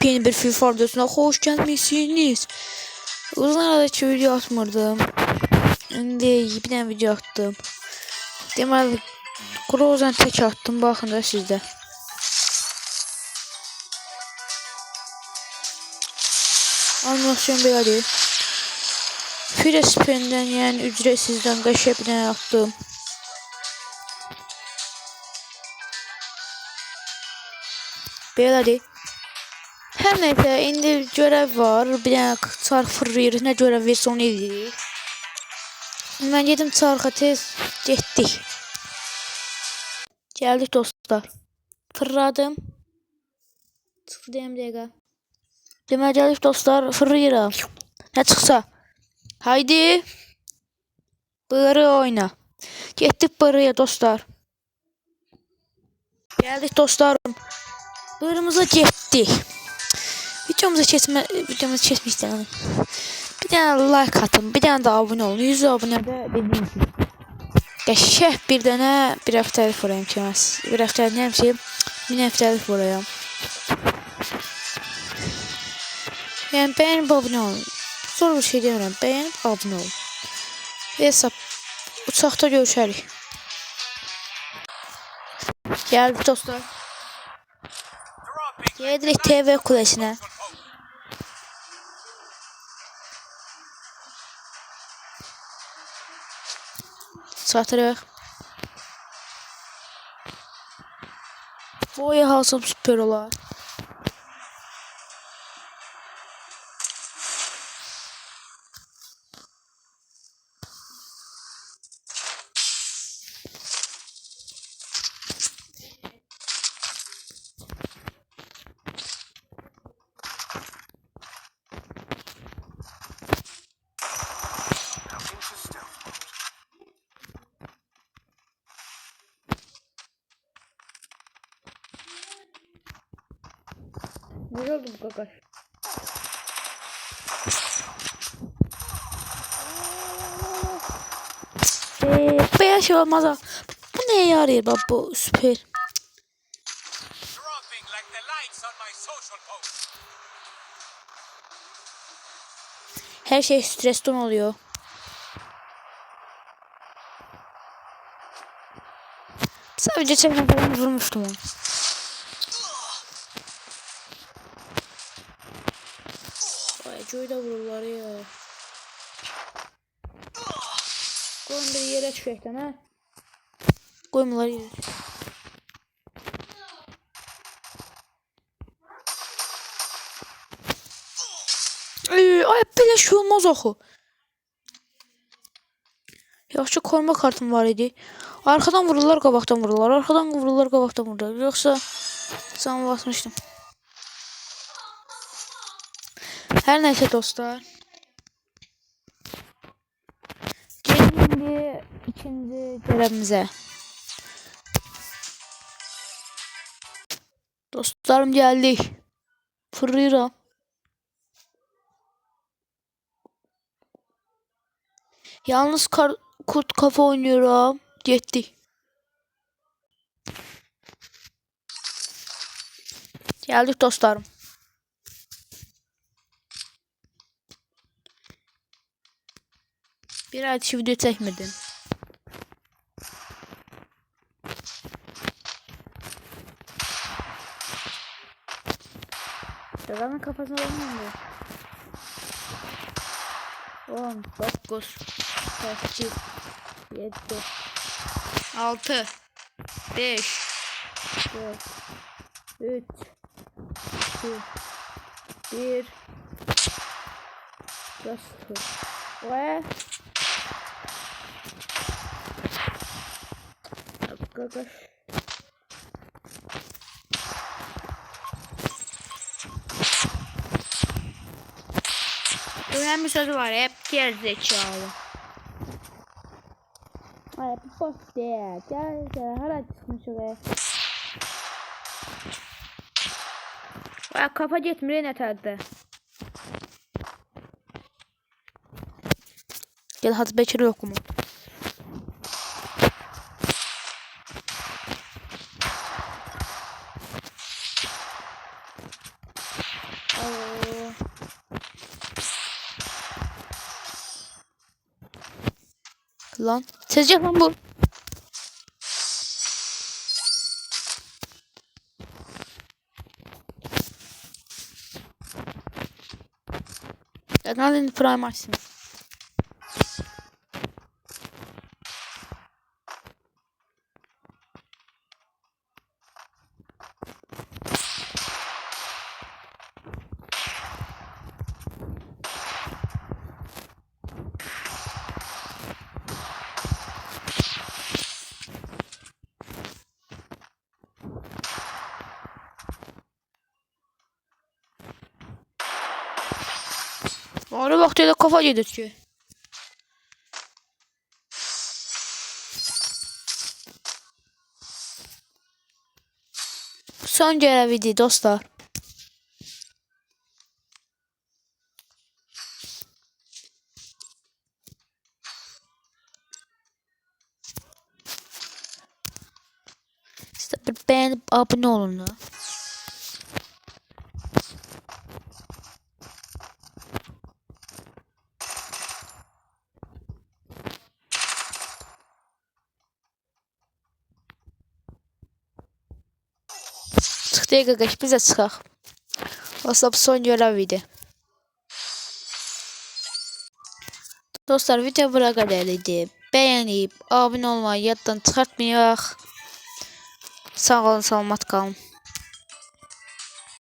yeni bir FIFA videosuna hoş gelmişsiniz. Uzun aradaki video atmırdım. Şimdi bir tane video attım. Deməli, Grozan tek attım. Bakın da sizdə. Animasyon belədir. Free spin'dən, yəni ücretsizdən qəşəng bir tane attım. Belədir. Hər nəysə, indi görev var. Bir dənə çarx fırlayırıq. Nə görev versə onu edirik. Mən gedim çarxa tez getdik. Gəldik dostlar. Fırladım. Çıxdı deyim dəqiqə. Deməli gəldik dostlar. Fırlayıram. Nə çıxsa. Haydi. Bırı oyna. Getdik bırıya dostlar. Gəldik dostlarım. Bırımıza getdik. Videomuzu kesmek istedim. Bir tane like atın, bir tane de abone olun. 100 abone de dediğim gibi. Qəşəng bir dənə bir həftəlik vurayım ki, bir həftəlik nəyəm şey, bir həftəlik vurayım. Yəni bəyənib abone olun. Zor bir şey demirəm, bəyənib abone olun. Hesab uçaqda görüşərik. Gəldik dostlar. Gedirik TV kulesinə. Çatırıq. Boya alsam süper olar. Ne oldu bu kakaş? Bayağı şey olmaz ha. Bu neye yarıyor bak bu süper. Her şey stresten oluyor. Sadece çekmeden vurmuştum onu. Joy'da vururlar ya. Koyun bir yere düşəkdən ha. Koymurlar yere. Ay belə şey olmaz axı. Yaxşı koruma kartım var idi. Arkadan vururlar, qabaqdan vururlar. Arkadan vururlar, qabaqdan vururlar. Yoxsa sana basmışdım. Her neyse dostlar. Şimdi ikinci görevimize. Dostlarım geldik. Fırlayıram. Yalnız kurt kafa oynuyorum. Getdik. Geldik dostlarım. Bir ay video çekmedim. Adamın kafasına olmuyor. 10, 9, 8, 7, 6, 5, 4, 3, 2, 1, 0 ve arkadaş. Önemli sözü var, hep gerizekalı. Ay bu boş değil. Gel hala çıkmış oraya. Ay kafa gitmiyor ne tadı. Gel hadi Bekir yok mu? Lan. Tezgah lan bu. Adrenalin Prime açsın. Orada vaxtıyla kafa gedir ki. Son göreviydi dostlar. Siz de bir beğenip abone olun da. Çıktı qaqaş, biz də çıxaq. Dostlar, bu son göreviydi. Dostlar, video bura qədər idi. Bəyənib, abunə olmayı yaddan çıxartmayaq. Sağ olun, salamat qalın.